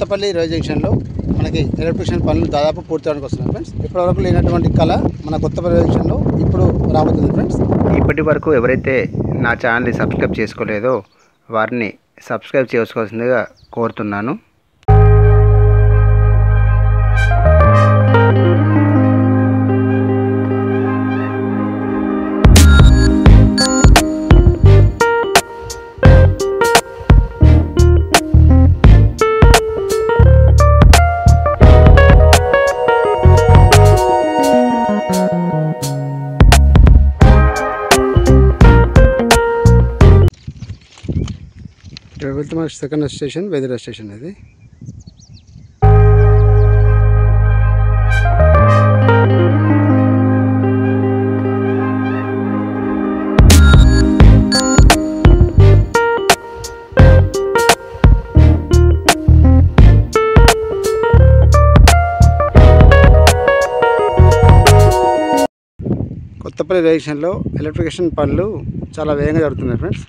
Kothapalli railway జంక్షన్లో మనకి electrification పనులు దాదాపు పూర్తవడానికి వస్తున్నాయి ఫ్రెండ్స్. ఇప్పటివరకు లేనటువంటి కళ మన కొత్తపల్లి రైల్వే జంక్షన్లో ఇప్పుడు రాబోతుంది ఫ్రెండ్స్. ఇప్పటి వరకు ఎవరైతే నా ఛానల్ని సబ్స్క్రైబ్ చేసుకోలేదో వారిని సబ్స్క్రైబ్ చేసుకోవాల్సిందిగా కోరుతున్నాను. ఇక్కడ వెళ్తే మనకి సెకండ్ స్టేషన్ వెదిరా స్టేషన్ ఇది. కొత్తపల్లి రైల్వే స్టేషన్లో ఎలక్ట్రిఫికేషన్ పనులు చాలా వేగంగా జరుగుతున్నాయి ఫ్రెండ్స్.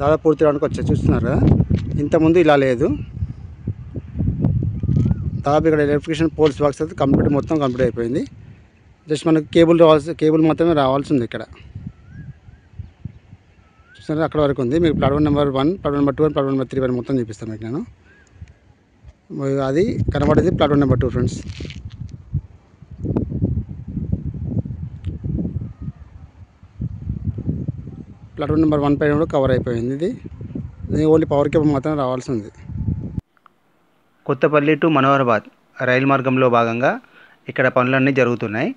దాదాపు పూర్తి రావడానికి వచ్చాయి, చూస్తున్నారు కదా. ఇంతకుముందు ఇలా లేదు. దాదాపు ఇక్కడ ఎలక్ట్రిఫికేషన్ పోల్స్ బాక్స్ అయితే మొత్తం కంప్లీట్ అయిపోయింది. జస్ట్ మనకు కేబుల్ మాత్రమే రావాల్సి ఉంది. ఇక్కడ చూస్తున్నారు, అక్కడ వరకు ఉంది. మీకు platform number 1, platform number 2 and platform number 3 వరకు మొత్తం చూపిస్తాను మీకు నేను. అది కనబడేది platform number 2 friends. Platform number 1 పైన కూడా కవర్ అయిపోయింది. ఇది ఓన్లీ పవర్ కేబుల్ మాత్రం రావాల్సి ఉంది. కొత్తపల్లి టు మనోహరాబాద్ రైలు మార్గంలో భాగంగా ఇక్కడ పనులన్నీ జరుగుతున్నాయి.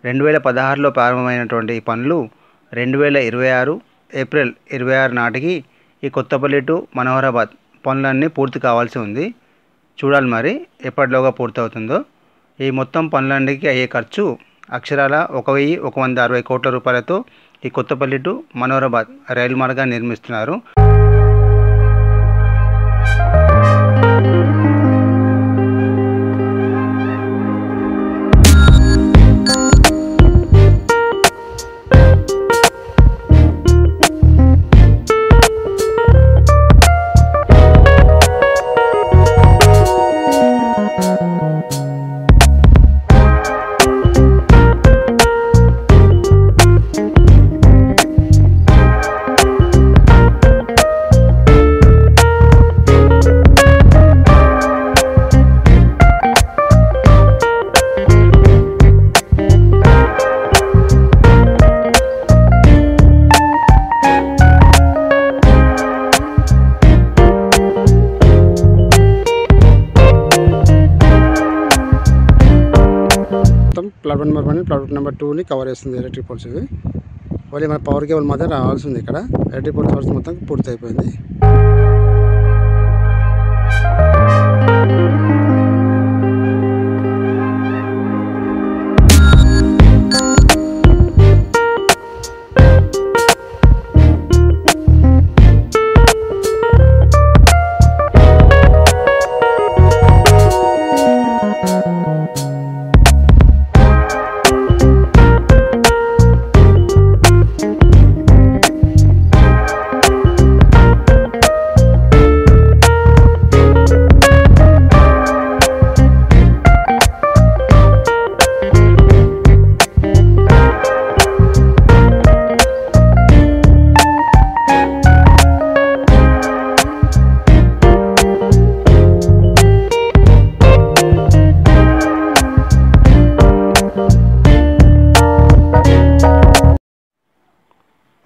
2016లో ప్రారంభమైనటువంటి ఈ పనులు 2026 ఏప్రిల్ 26 నాటికి ఈ కొత్తపల్లి టు మనోహరాబాద్ పనులన్నీ పూర్తి కావాల్సి ఉంది. చూడాలి మరి ఎప్పటిలోగా పూర్తవుతుందో. ఈ మొత్తం పనులన్నిటికీ అయ్యే ఖర్చు అక్షరాల 1160 కోట్ల రూపాయలతో ఈ కొత్తపల్లి టు మనోహరాబాద్ రైలు మార్గాన్ని నిర్మిస్తున్నారు. ప్లాట్ఫామ్ నెంబర్ 1, ప్లాట్ఫామ్ నెంబర్ 2ని కవర్ చేస్తుంది ఎలక్ట్రిక్ పోల్స్. ఇవి ఓన్లీ మన పవర్ కేబుల్ మాత్రం రావాల్సి ఉంది. ఇక్కడ ఎలక్ట్రిక్ పోల్స్ వర్క్ మొత్తం పూర్తి అయిపోయింది.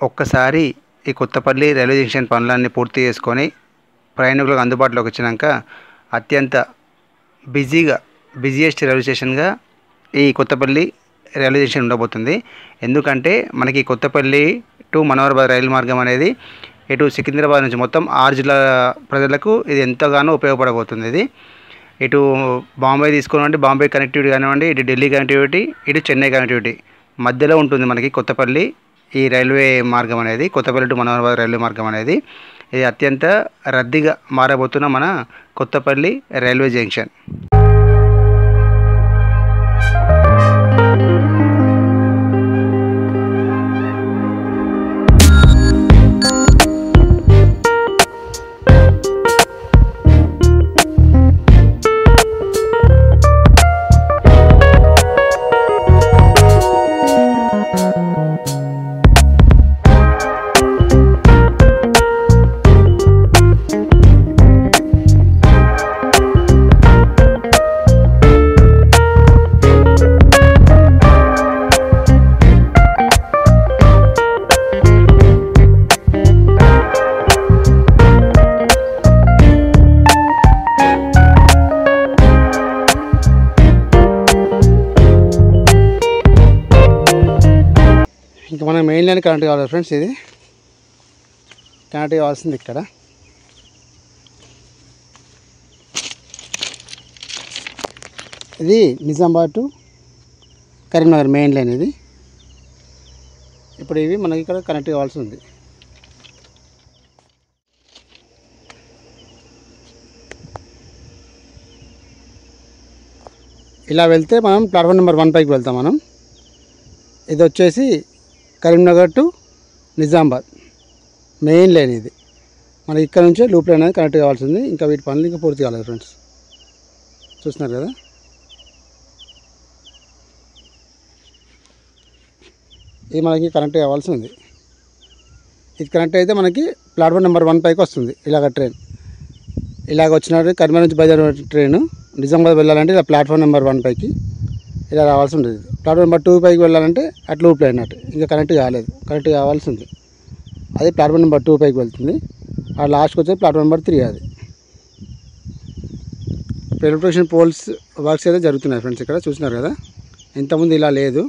ఒక్కసారి ఈ కొత్తపల్లి రైల్వే జంక్షన్ పనులన్నీ పూర్తి చేసుకొని ప్రయాణికులకు అందుబాటులోకి వచ్చినాక అత్యంత బిజియెస్ట్ రైల్వే స్టేషన్గా ఈ కొత్తపల్లి రైల్వే జంక్షన్ ఉండబోతుంది. ఎందుకంటే మనకి కొత్తపల్లి టు మనోహరాబాద్ రైలు మార్గం అనేది ఇటు సికింద్రాబాద్ నుంచి మొత్తం 6 జిల్లాల ప్రజలకు ఇది ఎంతగానో ఉపయోగపడబోతుంది. ఇది ఇటు బాంబే తీసుకున్నామంటే బాంబే కనెక్టివిటీ కానివ్వండి, ఇటు ఢిల్లీ కనెక్టివిటీ, ఇటు చెన్నై కనెక్టివిటీ మధ్యలో ఉంటుంది మనకి కొత్తపల్లి ఈ రైల్వే మార్గం అనేది. కొత్తపల్లి టు మనోహరాబాద్ రైల్వే మార్గం అనేది ఇది అత్యంత రద్దీగా మారబోతున్న మన కొత్తపల్లి రైల్వే జంక్షన్. ఇంకా మనకి మెయిన్ లైన్ కరెంట్ కావాలి ఫ్రెండ్స్. ఇది కనెక్ట్ కావాల్సింది ఇక్కడ. ఇది Nizamabad to Karimnagar main line ఇది. ఇప్పుడు ఇవి మనకి ఇక్కడ కనెక్ట్ కావాల్సి ఉంది. ఇలా వెళ్తే మనం ప్లాట్ఫామ్ నెంబర్ 1 పైకి వెళ్తాం మనం. ఇది వచ్చేసి Karimnagar to Nizamabad main line ఇది. మనకి ఇక్కడ నుంచే లూప్ లైన్ అనేది కనెక్ట్ కావాల్సింది. ఇంకా వీటి పనులు ఇంకా పూర్తి కాలేదు ఫ్రెండ్స్. చూస్తున్నారు కదా, ఇది మనకి కనెక్ట్ కావాల్సి ఉంది. ఇది కనెక్ట్ అయితే మనకి ప్లాట్ఫామ్ నెంబర్ 1 పైకి వస్తుంది. ఇలాగ ట్రైన్ ఇలాగ వచ్చినట్టు కరీంనగర్ నుంచి బయలుదేరిన ట్రైన్ నిజామాబాద్ వెళ్ళాలంటే ఇలా ప్లాట్ఫామ్ నెంబర్ 1 పైకి ఇలా రావాల్సి ఉంటుంది. ప్లాట్ఫామ్ నెంబర్ 2 పైకి వెళ్ళాలంటే అట్లా లూప్ లైన్ అన్నట్టు ఇంకా కనెక్ట్ కాలేదు, కనెక్ట్ కావాల్సి ఉంది. అది ప్లాట్ఫామ్ నెంబర్ 2 పైకి వెళ్తుంది. ఆ లాస్ట్కి వచ్చేది ప్లాట్ఫామ్ నెంబర్ 3. అది ఎలక్ట్రిఫికేషన్ పోల్స్ వర్క్స్ అయితే జరుగుతున్నాయి ఫ్రెండ్స్. ఇక్కడ చూసినారు కదా, ఇంతకుముందు ఇలా లేదు.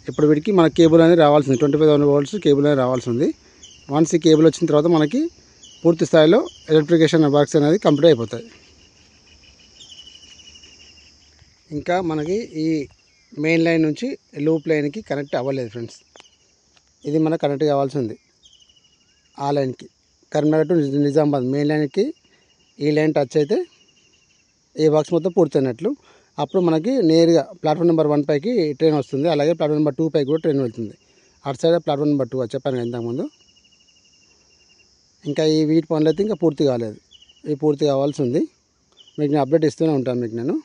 ఇప్పుడు వీటికి మన కేబుల్ అనేది రావాల్సింది. 25,000 volts కేబుల్ అనేది రావాల్సి ఉంది. వన్స్ ఈ కేబుల్ వచ్చిన తర్వాత మనకి పూర్తి స్థాయిలో ఎలక్ట్రిఫికేషన్ వర్క్స్ అనేది కంప్లీట్ అయిపోతాయి. ఇంకా మనకి ఈ మెయిన్ లైన్ నుంచి లూప్ లైన్కి కనెక్ట్ అవ్వలేదు ఫ్రెండ్స్. ఇది మనకు కనెక్ట్ కావాల్సి ఉంది. ఆ లైన్కి కరీంనగర్ టు నిజామాబాద్ మెయిన్ లైన్కి ఈ లైన్ టచ్ అయితే ఈ వర్క్స్ మొత్తం పూర్తయినట్లు. అప్పుడు మనకి నేరుగా ప్లాట్ఫామ్ నెంబర్ 1 పైకి ట్రైన్ వస్తుంది. అలాగే ప్లాట్ఫామ్ నెంబర్ 2 పైకి కూడా ట్రైన్ వెళ్తుంది. అటు సైడ్ ప్లాట్ఫామ్ నెంబర్ 2 చెప్పాను ఇంతకుముందు. ఇంకా ఈ వీటి పనులు అయితే ఇంకా పూర్తి కాలేదు. ఇవి పూర్తి కావాల్సి ఉంది. మీకు నేను అప్డేట్ ఇస్తూనే ఉంటాను మీకు నేను.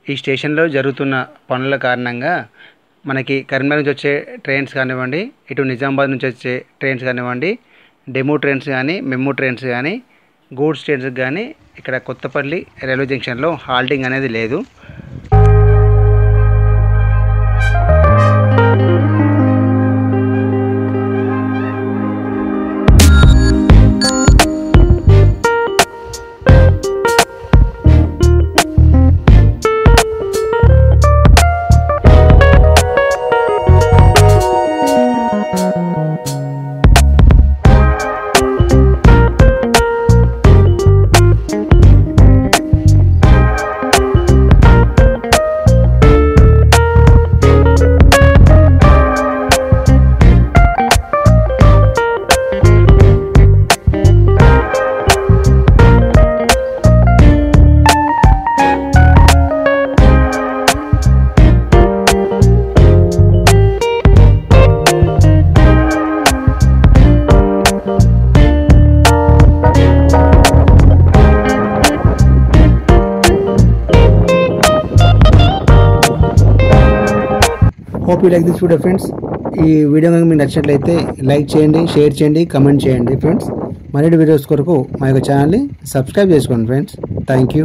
ఈ స్టేషన్లో జరుగుతున్న పనుల కారణంగా మనకి కరీంనగర్ నుంచి వచ్చే ట్రైన్స్ కానివ్వండి, ఇటు నిజామాబాద్ నుంచి వచ్చే ట్రైన్స్ కానివ్వండి, డెమో ట్రైన్స్ కానీ, మెమో ట్రైన్స్ కానీ, గూడ్స్ ట్రైన్స్ కానీ ఇక్కడ కొత్తపల్లి రైల్వే జంక్షన్లో హాల్టింగ్ అనేది లేదు. Hope you like this video friends. ఈ వీడియో కనుక మీకు నచ్చినట్లయితే లైక్ చేయండి, షేర్ చేయండి, కమెంట్ చేయండి ఫ్రెండ్స్. మరిన్ని వీడియోస్ కొరకు మా యొక్క ఛానల్ని సబ్స్క్రైబ్ చేసుకోండి ఫ్రెండ్స్. Thank you.